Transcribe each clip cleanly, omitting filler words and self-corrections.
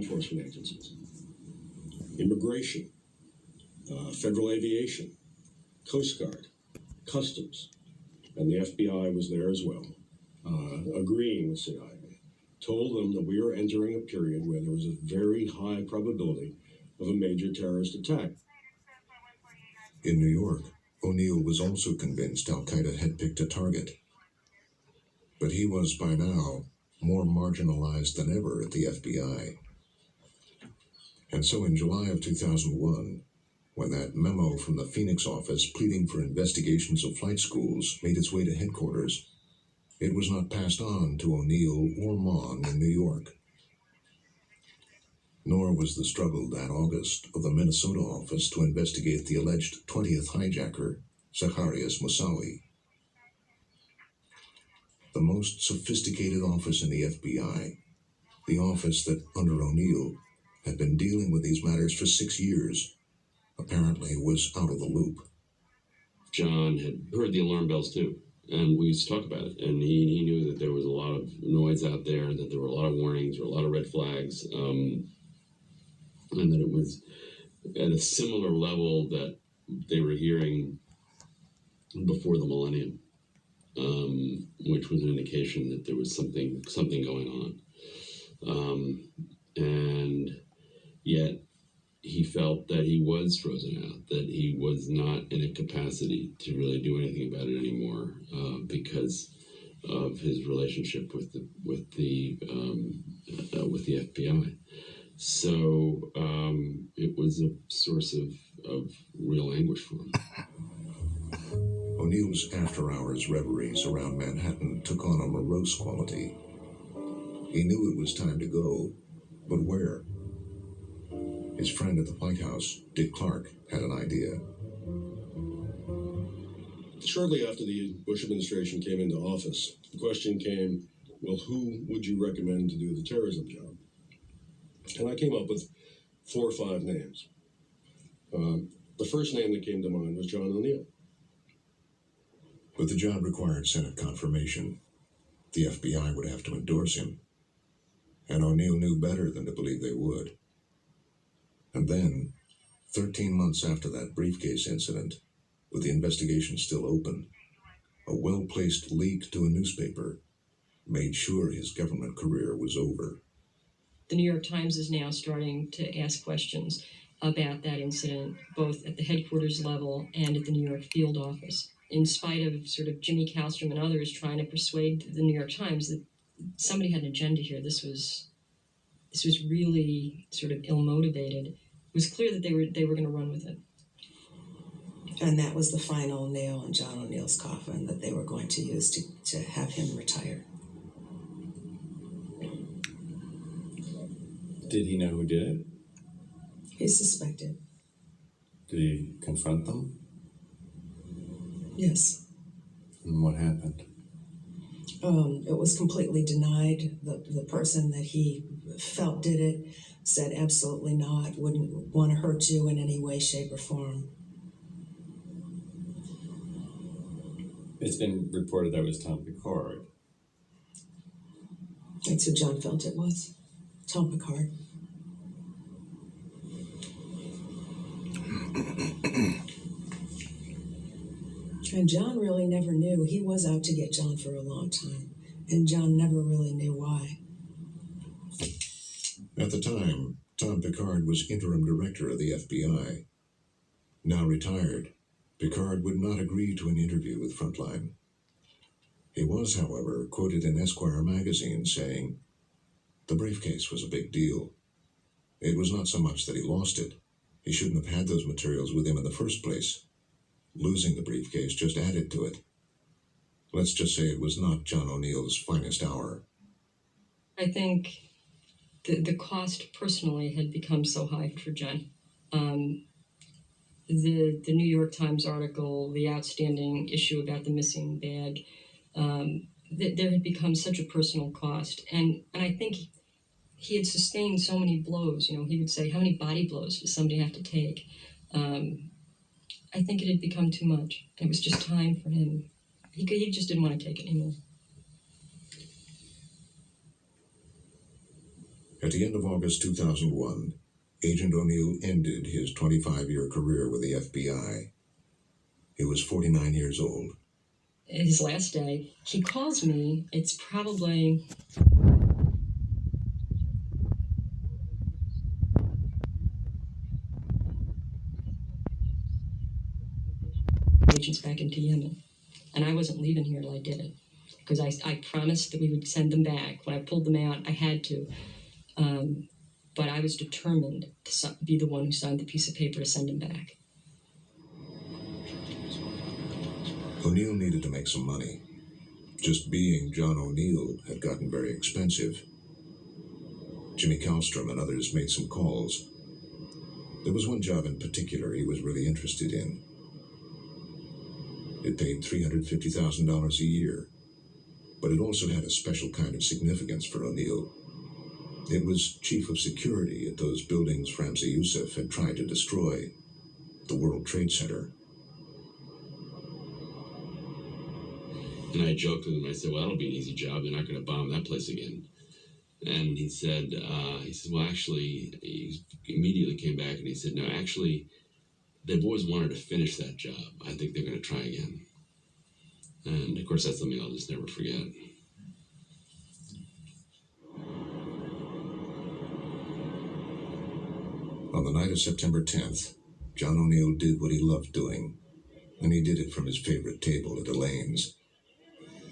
enforcement agencies. Immigration, federal aviation, Coast Guard, Customs, and the FBI was there as well, agreeing with CIA, told them that we are entering a period where there was a very high probability of a major terrorist attack. In New York, O'Neill was also convinced al-Qaeda had picked a target. But he was, by now, more marginalized than ever at the FBI. And so in July of 2001, when that memo from the Phoenix office pleading for investigations of flight schools made its way to headquarters, it was not passed on to O'Neill or Mon in New York. Nor was the struggle that August of the Minnesota office to investigate the alleged 20th hijacker, Zacharias Moussaoui. The most sophisticated office in the FBI, the office that, under O'Neill, had been dealing with these matters for 6 years, apparently was out of the loop. John had heard the alarm bells too, and we used to talk about it, and he knew that there was a lot of noise out there, that there were a lot of warnings, or a lot of red flags, and that it was at a similar level that they were hearing before the millennium, which was an indication that there was something going on. And yet he felt that he was frozen out, that he was not in a capacity to really do anything about it anymore, because of his relationship with the FBI. So it was a source of real anguish for him. O'Neill's after-hours reveries around Manhattan took on a morose quality. He knew it was time to go, but where? His friend at the White House, Dick Clark, had an idea. Shortly after the Bush administration came into office, the question came, well, who would you recommend to do the terrorism job? And I came up with 4 or 5 names. The first name that came to mind was John O'Neill. But the job required Senate confirmation. The FBI would have to endorse him. And O'Neill knew better than to believe they would. And then, 13 months after that briefcase incident, with the investigation still open, a well-placed leak to a newspaper made sure his government career was over. The New York Times is now starting to ask questions about that incident, both at the headquarters level and at the New York field office, in spite of sort of Jimmy Kallstrom and others trying to persuade the New York Times that somebody had an agenda here. This was really sort of ill-motivated. It was clear that they were going to run with it. And that was the final nail in John O'Neill's coffin that they were going to use to have him retire. Did he know who did it? He suspected. Did he confront them? Yes. And what happened? It was completely denied. The person that he felt did it said absolutely not, wouldn't want to hurt you in any way, shape, or form. It's been reported that it was Tom Picard. That's who John felt it was. Tom Picard. And John really never knew. He was out to get John for a long time. And John never really knew why. At the time, Tom Picard was interim director of the FBI. Now retired, Picard would not agree to an interview with Frontline. He was, however, quoted in Esquire magazine saying, "The briefcase was a big deal. It was not so much that he lost it. He shouldn't have had those materials with him in the first place. Losing the briefcase just added to it. Let's just say it was not John O'Neill's finest hour." I think the cost personally had become so high for John. The New York Times article, the outstanding issue about the missing bag, there had become such a personal cost. And I think he had sustained so many blows. You know, he would say, how many body blows does somebody have to take? I think it had become too much. It was just time for him. He just didn't want to take it anymore. At the end of August 2001, Agent O'Neill ended his 25-year career with the FBI. He was 49 years old. His last day, he calls me. It's probably agents back into Yemen, and I wasn't leaving here till I did it, because I promised that we would send them back. When I pulled them out, I had to, but I was determined to be the one who signed the piece of paper to send them back. O'Neill needed to make some money. Just being John O'Neill had gotten very expensive. Jimmy Kallstrom and others made some calls. There was one job in particular he was really interested in. It paid $350,000 a year, but it also had a special kind of significance for O'Neill. It was chief of security at those buildings Ramzi Youssef had tried to destroy, the World Trade Center. And I joked with him. I said, "Well, that'll be an easy job. They're not going to bomb that place again." And he said, "Well, actually," he immediately came back and he said, "No, actually, they've always wanted to finish that job. I think they're going to try again." And of course, that's something I'll just never forget. On the night of September 10th, John O'Neill did what he loved doing, and he did it from his favorite table at Elaine's.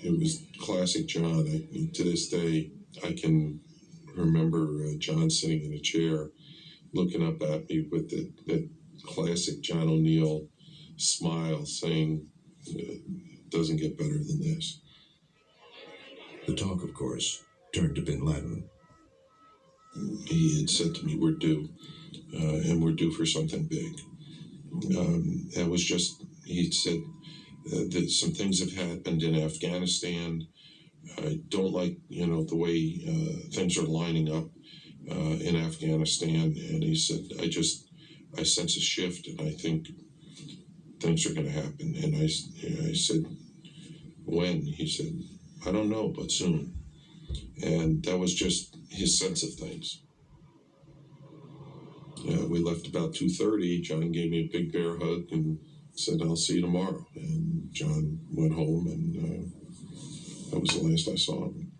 It was classic John. To this day, I can remember John sitting in a chair, looking up at me with that classic John O'Neill smile, saying, "It doesn't get better than this." The talk, of course, turned to bin Laden. He had said to me, "We're due, and we're due for something big." That was just, he said, that some things have happened in Afghanistan. I don't like, the way things are lining up in Afghanistan. And he said, I sense a shift, and I think things are going to happen. And I said, "When?" He said, "I don't know, but soon." And that was just his sense of things. We left about 2:30. John gave me a big bear hug and said, "I'll see you tomorrow." And John went home, and that was the last I saw him.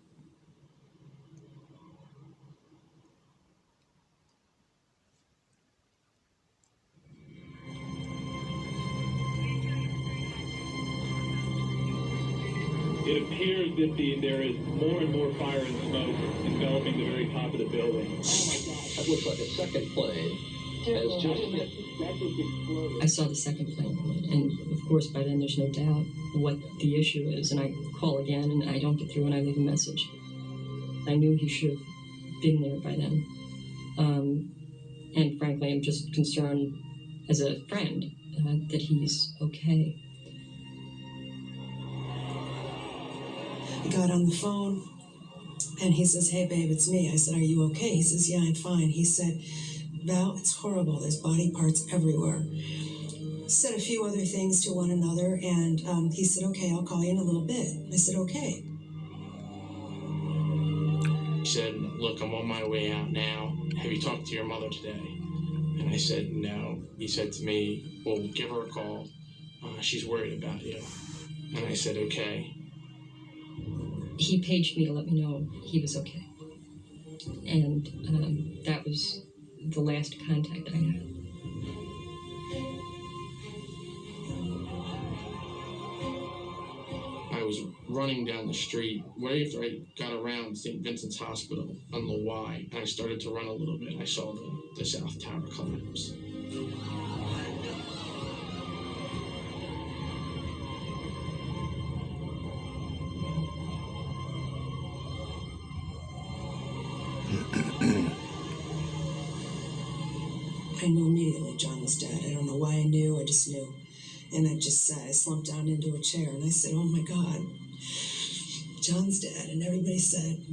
It appears that there is more and more fire and smoke enveloping the very top of the building. Oh my God! That looks like a second plane. Has just hit. I saw the second plane, and of course by then there's no doubt what the issue is, and I call again and I don't get through and I leave a message. I knew he should have been there by then. And frankly, I'm just concerned as a friend that he's okay. I got on the phone and he says, "Hey babe, it's me." I said, "Are you okay?" He says, "Yeah, I'm fine." He said, "Val, it's horrible. There's body parts everywhere." Said a few other things to one another, and he said, "Okay, I'll call you in a little bit." I said, "Okay." He said, "Look, I'm on my way out now. Have you talked to your mother today?" And I said, "No." He said to me, "Well, give her a call. She's worried about you." And I said, "Okay." He paged me to let me know he was okay. And that was the last contact I had. I was running down the street right after I got around St. Vincent's Hospital on the Y, and I started to run a little bit. I saw the South Tower collapse. I knew immediately John was dead. I don't know why I knew, I just knew. And I just said, I slumped down into a chair and I said, "Oh my God, John's dead." And everybody said,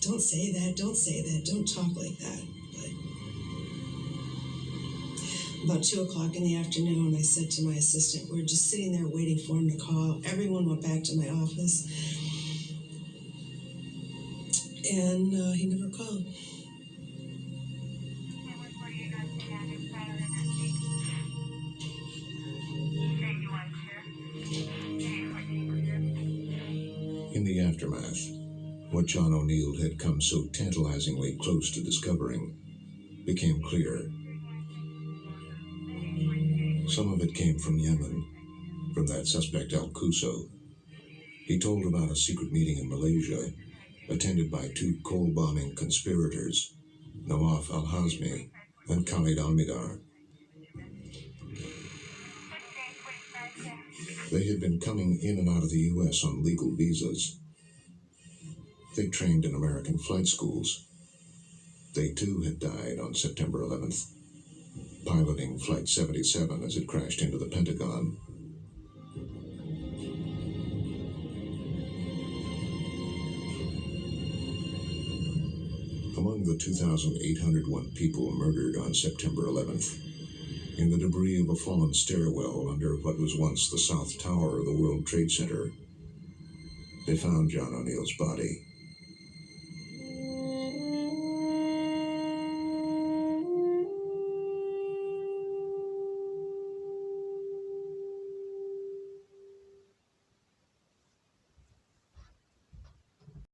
"Don't say that, don't say that, don't talk like that." But about 2:00 in the afternoon, I said to my assistant, we're just sitting there waiting for him to call. Everyone went back to my office. And he never called. the aftermath, what John O'Neill had come so tantalizingly close to discovering became clear. Some of it came from Yemen, from that suspect Al-Quso. He told about a secret meeting in Malaysia, attended by 2 coal-bombing conspirators, Nawaf al-Hazmi and Khalid al-Midar. They had been coming in and out of the U.S. on legal visas. They trained in American flight schools. They too had died on September 11th, piloting Flight 77 as it crashed into the Pentagon. Among the 2,801 people murdered on September 11th, in the debris of a fallen stairwell under what was once the South Tower of the World Trade Center, they found John O'Neill's body.